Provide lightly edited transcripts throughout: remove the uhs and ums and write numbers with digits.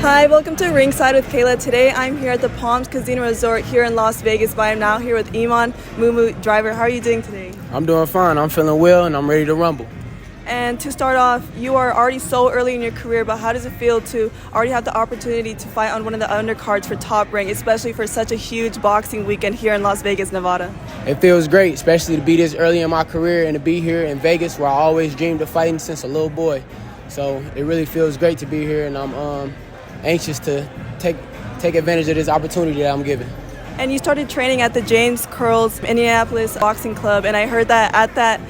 Hi, welcome to Ringside with Kayla. Today I'm here at the Palms Casino Resort here in Las Vegas, but I'm now here with Iman Mumu Driver. How are you doing today? I'm doing fine. I'm feeling well, and I'm ready to rumble. And to start off, you are already so early in your career, but how does it feel to already have the opportunity to fight on one of the undercards for Top Rank, especially for such a huge boxing weekend here in Las Vegas, Nevada? It feels great, especially to be this early in my career and to be here in Vegas, where I always dreamed of fighting since a little boy. So it really feels great to be here, and I'm anxious to take advantage of this opportunity that I'm given. And you started training at the James Curls Indianapolis Boxing Club, and I heard that at that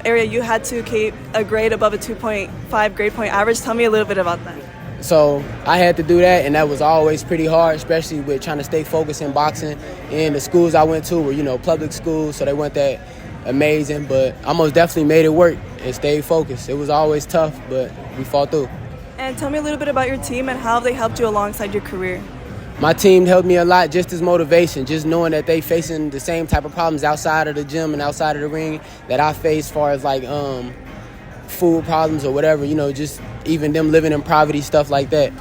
area you had to keep a grade above a 2.5 grade point average. Tell me a little bit about that. So I had to do that, and that was always pretty hard, especially with trying to stay focused in boxing. And the schools I went to were, public schools, so they weren't that amazing. But I most definitely made it work and stayed focused. It was always tough, but we fought through. And tell me a little bit about your team and how they helped you alongside your career. My team helped me a lot, just as motivation, just knowing that they facing the same type of problems outside of the gym and outside of the ring that I face, as far as food problems or whatever, just even them living in poverty, stuff like that.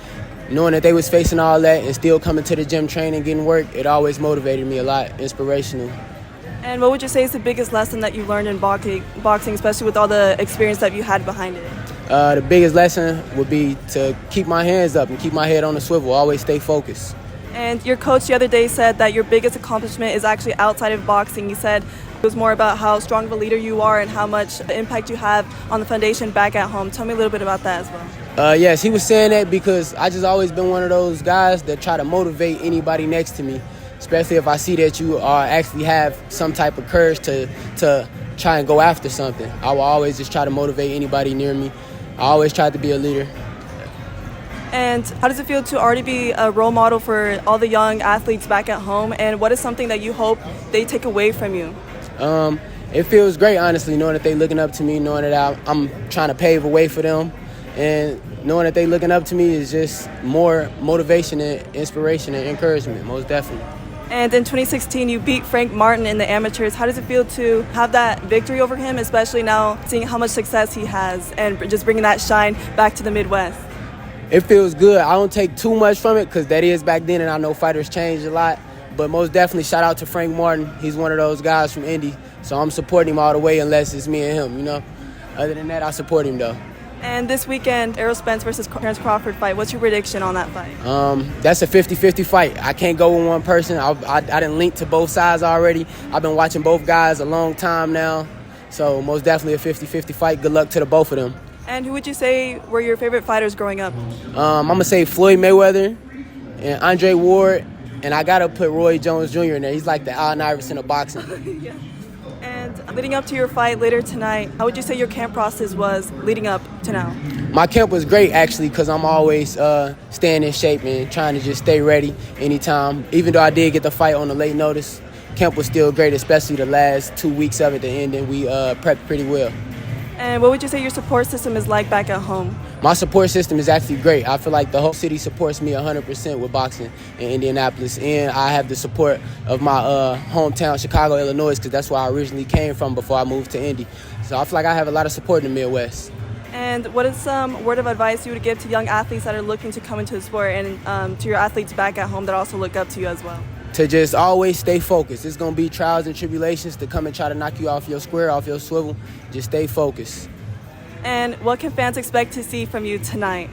Knowing that they was facing all that and still coming to the gym, training, getting work, it always motivated me a lot, inspirational. And what would you say is the biggest lesson that you learned in boxing, especially with all the experience that you had behind it? The biggest lesson would be to keep my hands up and keep my head on the swivel, always stay focused. And your coach the other day said that your biggest accomplishment is actually outside of boxing. He said it was more about how strong of a leader you are and how much impact you have on the foundation back at home. Tell me a little bit about that as well. Yes, he was saying that because I just always been one of those guys that try to motivate anybody next to me, especially if I see that you actually have some type of courage to try and go after something. I will always just try to motivate anybody near me. I always tried to be a leader. And how does it feel to already be a role model for all the young athletes back at home? And what is something that you hope they take away from you? It feels great, honestly, knowing that they're looking up to me, knowing that I'm trying to pave a way for them. And knowing that they're looking up to me is just more motivation and inspiration and encouragement, most definitely. And in 2016, you beat Frank Martin in the amateurs. How does it feel to have that victory over him, especially now seeing how much success he has and just bringing that shine back to the Midwest? It feels good. I don't take too much from it because that is back then, and I know fighters changed a lot. But most definitely, shout out to Frank Martin. He's one of those guys from Indy, so I'm supporting him all the way unless it's me and him, Other than that, I support him, though. And this weekend, Errol Spence versus Terence Crawford fight. What's your prediction on that fight? That's a 50-50 fight. I can't go with one person. I didn't link to both sides already. I've been watching both guys a long time now. So most definitely a 50-50 fight. Good luck to the both of them. And who would you say were your favorite fighters growing up? I'm going to say Floyd Mayweather and Andre Ward. And I got to put Roy Jones Jr. in there. He's like the Allen Iverson of boxing. Yeah. And leading up to your fight later tonight, how would you say your camp process was leading up to now? My camp was great, actually, because I'm always staying in shape and trying to just stay ready anytime. Even though I did get the fight on the late notice, camp was still great, especially the last 2 weeks of it, the end, and we prepped pretty well. And what would you say your support system is like back at home? My support system is actually great. I feel like the whole city supports me 100% with boxing in Indianapolis. And I have the support of my hometown, Chicago, Illinois, because that's where I originally came from before I moved to Indy. So I feel like I have a lot of support in the Midwest. And what is some word of advice you would give to young athletes that are looking to come into the sport and to your athletes back at home that also look up to you as well? To just always stay focused. It's going to be trials and tribulations to come and try to knock you off your square, off your swivel. Just stay focused. And what can fans expect to see from you tonight?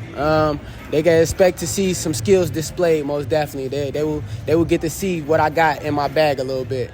They can expect to see some skills displayed, most definitely. They will get to see what I got in my bag a little bit.